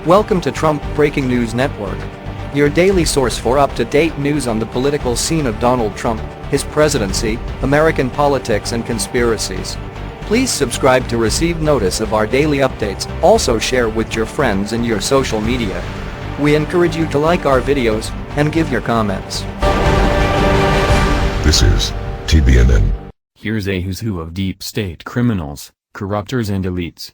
Welcome to Trump Breaking News Network, your daily source for up-to-date news on the political scene of Donald Trump, his presidency, American politics and conspiracies. Please subscribe to receive notice of our daily updates. Also share with your friends and your social media. We encourage you to like our videos and give your comments. This is TBNN. Here's a who's who of deep state criminals, corruptors and elites.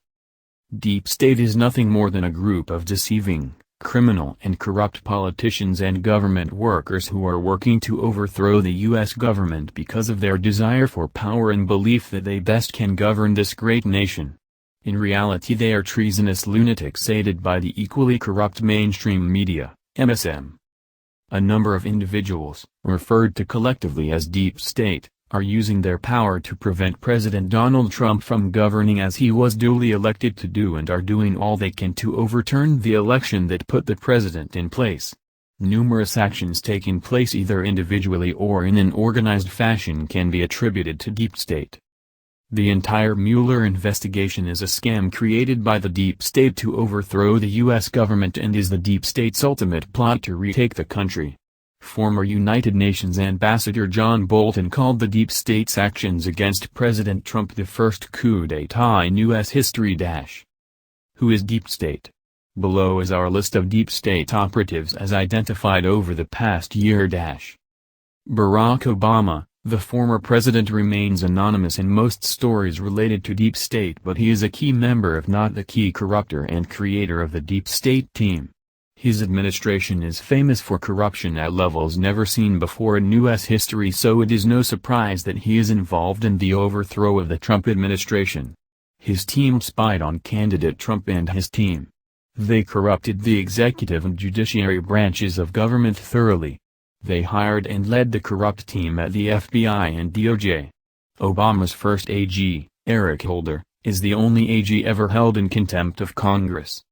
Deep state is nothing more than a group of deceiving, criminal and corrupt politicians and government workers who are working to overthrow the U.S. government because of their desire for power and belief that they best can govern this great nation. In reality, they are treasonous lunatics aided by the equally corrupt mainstream media, MSM. A number of individuals, referred to collectively as deep state, are using their power to prevent President Donald Trump from governing as he was duly elected to do, and are doing all they can to overturn the election that put the president in place. Numerous actions taking place either individually or in an organized fashion can be attributed to deep state. The entire Mueller investigation is a scam created by the deep state to overthrow the U.S. government and is the deep state's ultimate plot to retake the country. Former United Nations Ambassador John Bolton called the deep state's actions against President Trump the first coup d'état in U.S. history. Who is deep state? Below is our list of deep state operatives as identified over the past year. Barack Obama, the former president, remains anonymous in most stories related to deep state, but he is a key member if not the key corrupter and creator of the deep state team. His administration is famous for corruption at levels never seen before in U.S. history, so it is no surprise that he is involved in the overthrow of the Trump administration. His team spied on candidate Trump and his team. They corrupted the executive and judiciary branches of government thoroughly. They hired and led the corrupt team at the FBI and DOJ. Obama's first AG, Eric Holder, is the only AG ever held in contempt of Congress.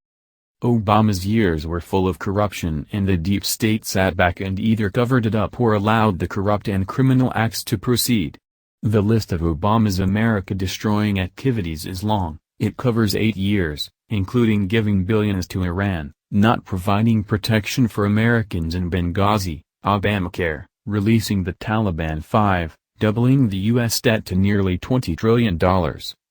Obama's years were full of corruption, and the deep state sat back and either covered it up or allowed the corrupt and criminal acts to proceed. The list of Obama's America-destroying activities is long. It covers 8 years, including giving billions to Iran, not providing protection for Americans in Benghazi, Obamacare, releasing the Taliban, doubling the U.S. debt to nearly $20 trillion,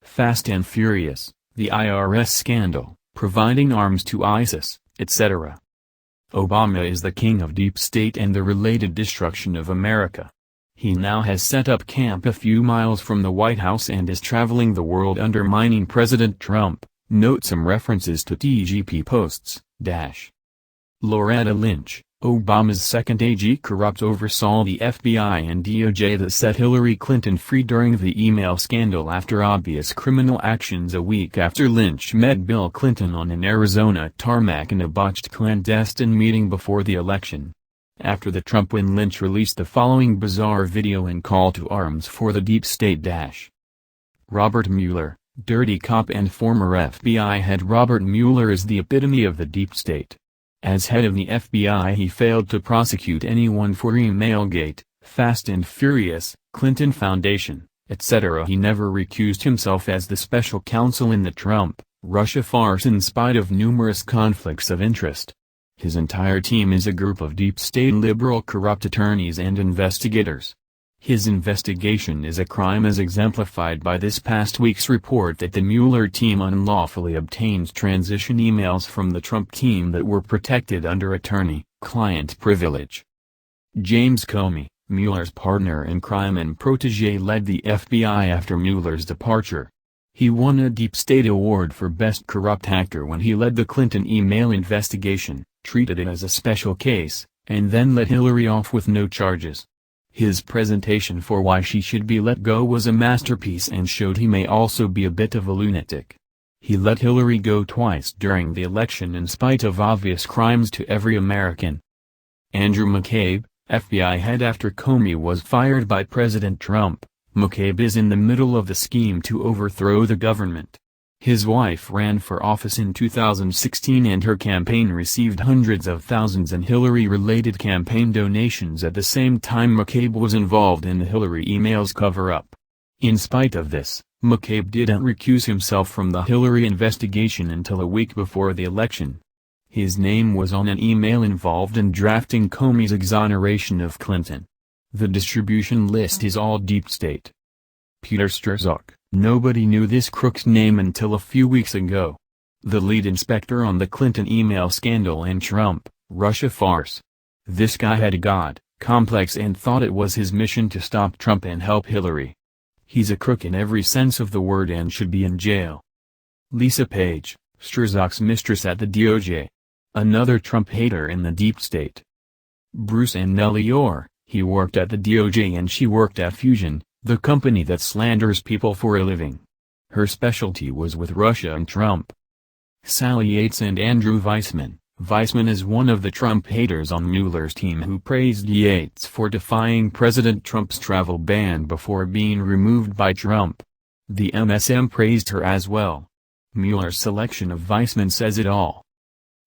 Fast and Furious, the IRS scandal, providing arms to ISIS, etc. Obama is the king of deep state and the related destruction of America. He now has set up camp a few miles from the White House and is traveling the world undermining President Trump. Note some references to TGP posts. Loretta Lynch, Obama's second AG, corrupt, oversaw the FBI and DOJ that set Hillary Clinton free during the email scandal after obvious criminal actions a week after Lynch met Bill Clinton on an Arizona tarmac in a botched clandestine meeting before the election. After the Trump win, Lynch released the following bizarre video and call to arms for the deep state. Robert Mueller, dirty cop and former FBI head. Robert Mueller is the epitome of the deep state. As head of the FBI, he failed to prosecute anyone for Emailgate, Fast and Furious, Clinton Foundation, etc. He never recused himself as the special counsel in the Trump-Russia farce in spite of numerous conflicts of interest. His entire team is a group of deep state liberal corrupt attorneys and investigators. His investigation is a crime as exemplified by this past week's report that the Mueller team unlawfully obtained transition emails from the Trump team that were protected under attorney-client privilege. James Comey, Mueller's partner in crime and protege, led the FBI after Mueller's departure. He won a Deep State Award for Best Corrupt Actor when he led the Clinton email investigation, treated it as a special case, and then let Hillary off with no charges. His presentation for why she should be let go was a masterpiece and showed he may also be a bit of a lunatic. He let Hillary go twice during the election in spite of obvious crimes to every American. Andrew McCabe, FBI head after Comey was fired by President Trump. McCabe is in the middle of the scheme to overthrow the government. His wife ran for office in 2016 and her campaign received hundreds of thousands in Hillary-related campaign donations at the same time McCabe was involved in the Hillary emails cover-up. In spite of this, McCabe didn't recuse himself from the Hillary investigation until a week before the election. His name was on an email involved in drafting Comey's exoneration of Clinton. The distribution list is all deep state. Peter Strzok. Nobody knew this crook's name until a few weeks ago. The lead inspector on the Clinton email scandal and Trump-Russia farce. This guy had a God complex and thought it was his mission to stop Trump and help Hillary. He's a crook in every sense of the word and should be in jail. Lisa Page, Strzok's mistress at the DOJ. Another Trump hater in the deep state. Bruce and Nellie Orr. He worked at the DOJ and she worked at Fusion, the company that slanders people for a living. Her specialty was with Russia and Trump. Sally Yates and Andrew Weissman. Weissman is one of the Trump haters on Mueller's team who praised Yates for defying President Trump's travel ban before being removed by Trump. The MSM praised her as well. Mueller's selection of Weissman says it all.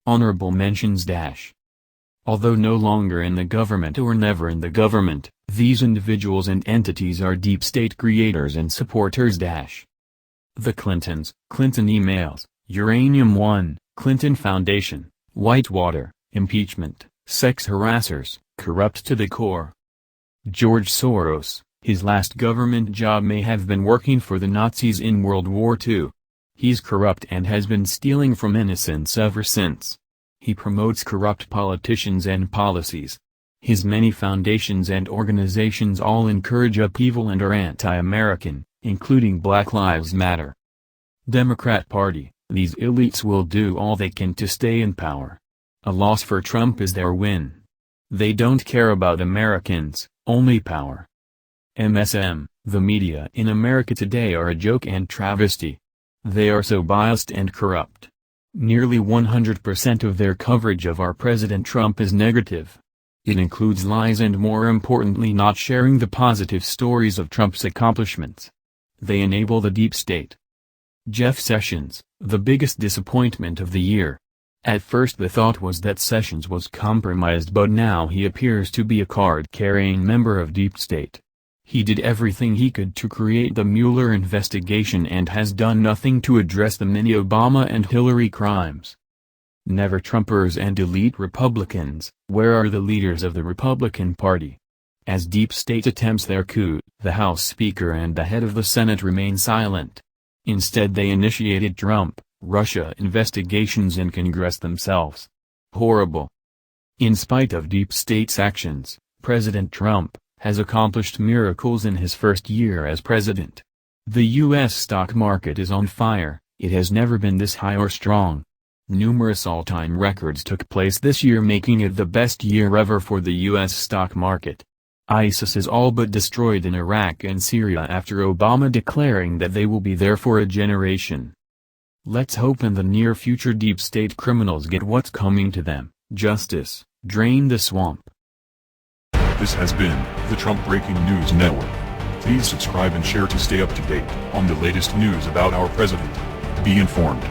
Honorable mentions dash. Although no longer in the government or never in the government, these individuals and entities are deep state creators and supporters dash. The Clintons, Clinton emails, Uranium One, Clinton Foundation, Whitewater, impeachment, sex harassers, corrupt to the core. George Soros, his last government job may have been working for the Nazis in World War II. He's corrupt and has been stealing from innocents ever since. He promotes corrupt politicians and policies. His many foundations and organizations all encourage upheaval and are anti-American, including Black Lives Matter. Democrat Party, these elites will do all they can to stay in power. A loss for Trump is their win. They don't care about Americans, only power. MSM, the media in America today are a joke and travesty. They are so biased and corrupt. Nearly 100% of their coverage of our President Trump is negative. It includes lies and more importantly not sharing the positive stories of Trump's accomplishments. They enable the deep state. Jeff Sessions, the biggest disappointment of the year. At first the thought was that Sessions was compromised, but now he appears to be a card-carrying member of deep state. He did everything he could to create the Mueller investigation and has done nothing to address the many Obama and Hillary crimes. Never Trumpers and elite Republicans, where are the leaders of the Republican Party? As deep state attempts their coup, the House Speaker and the head of the Senate remain silent. Instead they initiated Trump-Russia investigations in Congress themselves. Horrible. In spite of deep state's actions, President Trump has accomplished miracles in his first year as president. The U.S. stock market is on fire, it has never been this high or strong. Numerous all-time records took place this year, making it the best year ever for the U.S. stock market. ISIS is all but destroyed in Iraq and Syria after Obama declaring that they will be there for a generation. Let's hope in the near future deep state criminals get what's coming to them, justice, drain the swamp. This has been the Trump Breaking News Network. Please subscribe and share to stay up to date on the latest news about our president. Be informed.